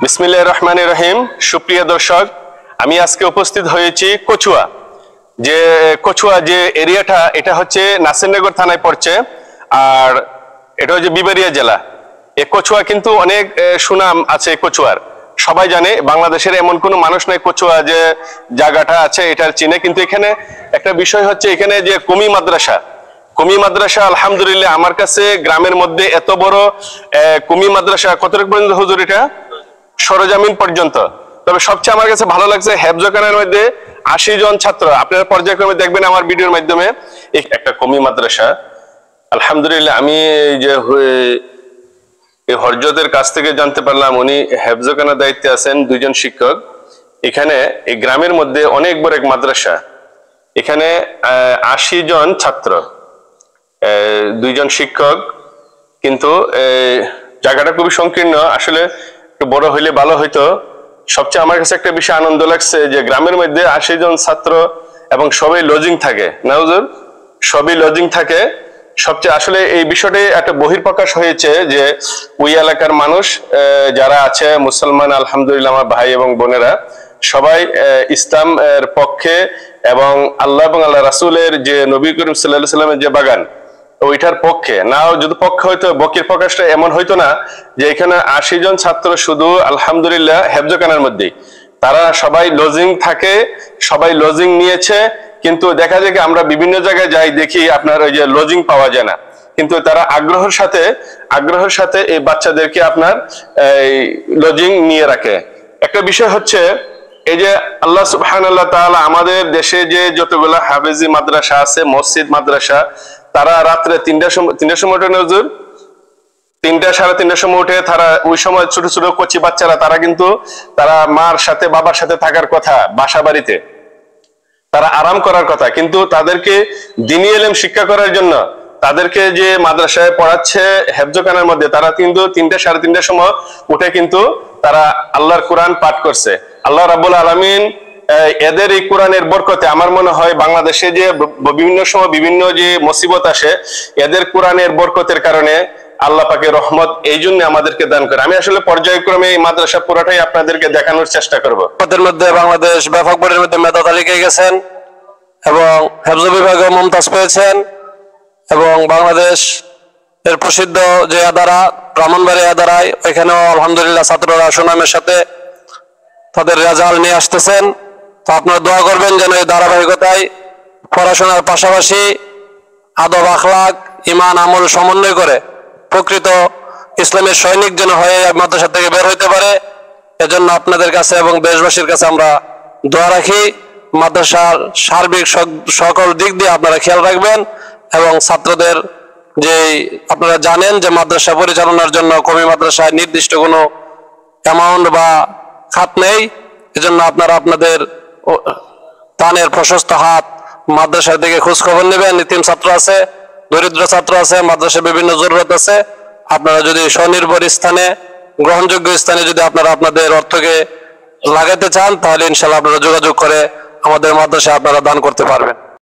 বিসমিল্লাহির রহমানির রহিম। সুপ্রিয় দর্শক, আমি আজকে উপস্থিত হয়েছি কচুয়া যে এরিয়াটা, এটা হচ্ছে নাসিরনগর থানায় পড়ছে, আর এটা হচ্ছে বিবাড়িয়া জেলা। এই কচুয়া কিন্তু অনেক সুনাম আছে। কচুয়ার সবাই জানে, বাংলাদেশের এমন কোনো মানুষ নাই কচুয়া যে জায়গাটা আছে এটার চিনে। কিন্তু এখানে একটা বিষয় হচ্ছে, এখানে যে কমি মাদ্রাসা আলহামদুলিল্লাহ আমার কাছে গ্রামের মধ্যে এত বড় কমি মাদ্রাসা কতটুকু পর্যন্ত হুজুর? এটা সরজমিন পর্যন্ত। তবে সবচেয়ে আমার কাছে ভালো লাগছে হেফজখানার মধ্যে ৮০ জন ছাত্র। আপনারা পর্যায়ক্রমে দেখবেন আমার ভিডিওর মাধ্যমে। একটা কমি মাদ্রাসা আলহামদুলিল্লাহ। আমি যে এই হরজতের কাছ থেকে জানতে পারলাম উনি হেফজখানার দায়িত্বে আছেন, ২ জন শিক্ষক। এখানে এই গ্রামের মধ্যে অনেক বড় এক মাদ্রাসা, এখানে ৮০ জন ছাত্র, ২ জন শিক্ষক। কিন্তু জায়গাটা খুবই সংকীর্ণ, আসলে একটু বড় হইলে ভালো হইতো। সবচেয়ে আমার কাছে একটা বিষয় আনন্দ লাগছে যে গ্রামের মধ্যে ৮০ জন ছাত্র এবং সবাই লজিং থাকে না হুজুর, সবই লজিং থাকে। সবচেয়ে আসলে এই বিষয়টাই একটা বহির্প্রকাশ হয়েছে যে ওই এলাকার মানুষ যারা আছে মুসলমান, আলহামদুলিল্লাহ আমার ভাই এবং বোনেরা সবাই ইসলাম এর পক্ষে, এবং আল্লাহ এবং আল্লাহ রাসূলের যে নবী করিম সাল্লাল্লাহু আলাইহি ওয়াসাল্লামের যে বাগান ওইটার পক্ষে। নাও যদি পক্ষে হইতো, বকির প্রকাশটা এমন হইতো না যে এখানে ৮০ জন ছাত্র শুধু আলহামদুলিল্লাহ হেফজখানার মধ্যেই, তারা সবাই লজিং থাকে, সবাই লজিং নিয়েছে। কিন্তু দেখা যায় আমরা বিভিন্ন জায়গায় যাই, দেখি আপনার ওই যে লজিং পাওয়া যায় না। কিন্তু তারা আগ্রহের সাথে এই বাচ্চাদেরকে আপনার এই লজিং নিয়ে রাখে। একটা বিষয় হচ্ছে এই যে আল্লাহ সুবহানাল্লাহ তাআলা আমাদের দেশে যে যতগুলা হাফেজি মাদ্রাসা আছে, মসজিদ মাদ্রাসা, তারা রাত্রে ৩টার সময় উঠে নজর ৩টা সাড়ে ৩টার সময় উঠে, তারা ওই সময় ছোট ছোট কচি বাচ্চারা তারা মার সাথে বাবার সাথে থাকার কথা, বাসা বাড়িতে তারা আরাম করার কথা। কিন্তু তাদেরকে দ্বীনি ইলম শিক্ষা করার জন্য তাদেরকে যে মাদ্রাসায় পড়াচ্ছে হেফজখানার মধ্যে, তারা কিন্তু ৩টা সাড়ে ৩টার সময় উঠে কিন্তু তারা আল্লাহর কোরআন পাঠ করছে। আল্লাহ রাব্বুল আলামিন এদের এই কোরআনের বরকতে আমার মনে হয় বাংলাদেশে যে বিভিন্ন সময় বিভিন্ন যে মুসিবত আসে, এদের কোরআনের বরকতের কারণে আল্লাহ পাকের রহমত এই জন্য আমাদেরকে দান করে। আমি আসলে পর্যায়ক্রমে এই মাদ্রাসা পুরোটাই আপনাদেরকে দেখানোর চেষ্টা করব। এর মধ্যে বাংলাদেশ ব্যাপক বোর্ডের মধ্যে মেধা তালিকায় গেছেন এবং হেফজ বিভাগে মুমতাজ পেয়েছেন, এবং বাংলাদেশ এর প্রসিদ্ধ যে আদারা ব্রাহ্মণবাড়িয়া আদারায়, ওইখানেও আলহামদুলিল্লাহ ছাত্ররা সুনামের সাথে তাদের রেজাল্ট নিয়ে আসতেছেন। তো আপনারা দোয়া করবেন যেন এই ধারাবাহিকতায় পড়াশোনার পাশাপাশি আদব আখলাক ইমান আমল সমন্বয় করে প্রকৃত ইসলামের সৈনিক যেন হয়ে মাদ্রাসা থেকে বের হইতে পারে। এজন্য আপনাদের কাছে এবং দেশবাসীর কাছে আমরা দোয়া রাখি। মাদ্রাসার সার্বিক সকল দিক দিয়ে আপনারা খেয়াল রাখবেন, এবং ছাত্রদের যে আপনারা জানেন যে মাদ্রাসা পরিচালনার জন্য কমি মাদ্রাসায় নির্দিষ্ট কোনো অ্যামাউন্ট বা খাত নেই। এজন্য আপনারা আপনাদের তানের প্রশস্ত হাত মাদ্রাসার দিকে খোঁজ খবর নেবেন। এতিম ছাত্র আছে, দরিদ্র ছাত্র আছে, মাদ্রাসায় বিভিন্ন জরুরত আছে। আপনারা যদি স্বনির্ভর স্থানে, গ্রহণযোগ্য স্থানে যদি আপনারা আপনাদের অর্থকে লাগাতে চান, তাহলে ইনশাআল্লাহ আপনারা যোগাযোগ করে আমাদের মাদ্রাসায় আপনারা দান করতে পারবেন।